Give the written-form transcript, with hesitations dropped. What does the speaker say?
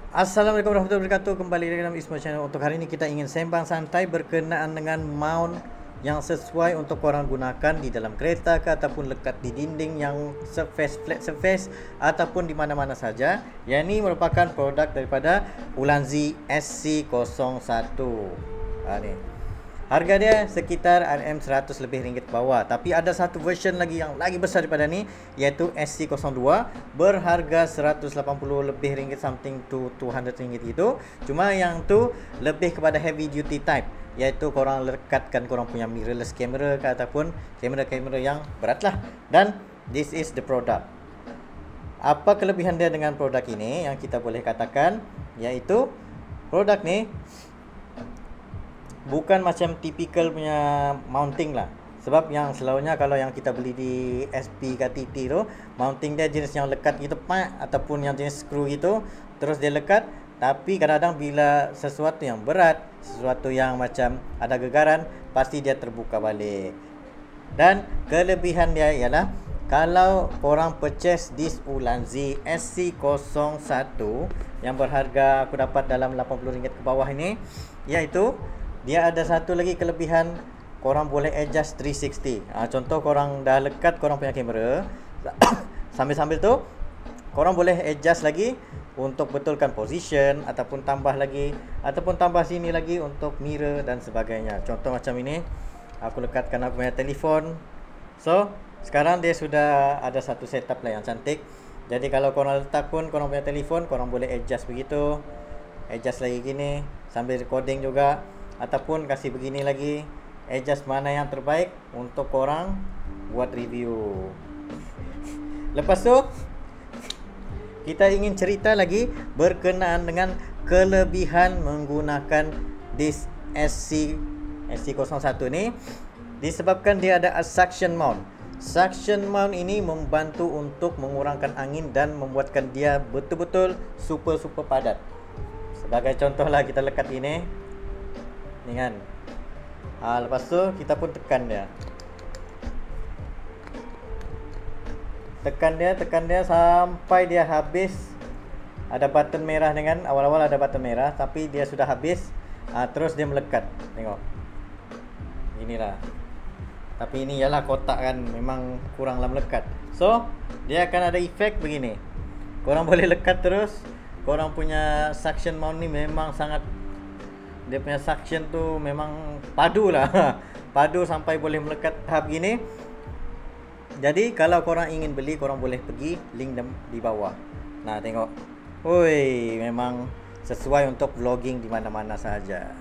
Assalamualaikum warahmatullahi wabarakatuh. Kembali lagi dalam Isma Channel. Untuk hari ini kita ingin sembang santai berkenaan dengan mount yang sesuai untuk korang gunakan di dalam kereta ke ataupun lekat di dinding yang surface, flat surface ataupun di mana-mana saja. Yang ini merupakan produk daripada Ulanzi SC01. Ni. Harga dia sekitar RM100 lebih ringgit bawah. Tapi ada satu version lagi yang lagi besar daripada ni, iaitu SC02, berharga 180 lebih ringgit, something to 200 ringgit gitu. Cuma yang tu lebih kepada heavy duty type, iaitu korang lekatkan korang punya mirrorless camera ke ataupun kamera-kamera yang berat lah. Dan this is the product. Apa kelebihan dia dengan produk ini yang kita boleh katakan, iaitu produk ni bukan macam typical punya mounting lah. Sebab yang selalunya kalau yang kita beli di SP ke TT tu, mounting dia jenis yang lekat gitu pak, ataupun yang jenis screw gitu, terus dia lekat. Tapi kadang-kadang bila sesuatu yang berat, sesuatu yang macam ada gegaran, pasti dia terbuka balik. Dan kelebihan dia ialah kalau korang purchase this Ulanzi SC01 yang berharga aku dapat dalam RM80 ke bawah ini, iaitu dia ada satu lagi kelebihan, korang boleh adjust 360. Contoh korang dah lekat korang punya kamera, sambil-sambil tu korang boleh adjust lagi untuk betulkan position, ataupun tambah lagi, ataupun tambah sini lagi untuk mirror dan sebagainya. Contoh macam ini, aku lekatkan aku punya telefon. So sekarang dia sudah ada satu setup lah yang cantik. Jadi kalau korang letak pun korang punya telefon, korang boleh adjust begitu, adjust lagi gini sambil recording juga, ataupun kasih begini lagi, adjust mana yang terbaik untuk korang buat review. Lepas tu kita ingin cerita lagi berkenaan dengan kelebihan menggunakan this SC01 ni, disebabkan dia ada a suction mount. Suction mount ini membantu untuk mengurangkan angin dan membuatkan dia betul-betul super padat. Sebagai contoh lah, kita lekat ini ni kan. Lepas tu kita pun tekan dia. Tekan dia sampai dia habis. Ada button merah dengan awal-awal ada button merah, tapi dia sudah habis. Terus dia melekat. Tengok. Inilah. Tapi ini ialah kotak kan, memang kuranglah melekat. So, dia akan ada efek begini. Korang boleh lekat terus. Korang punya suction mount ni memang sangat, dia punya suction tu memang padu lah. Padu sampai boleh melekat tahap gini. Jadi kalau korang ingin beli, korang boleh pergi link di bawah. Nah tengok. Oi, memang sesuai untuk vlogging di mana-mana sahaja.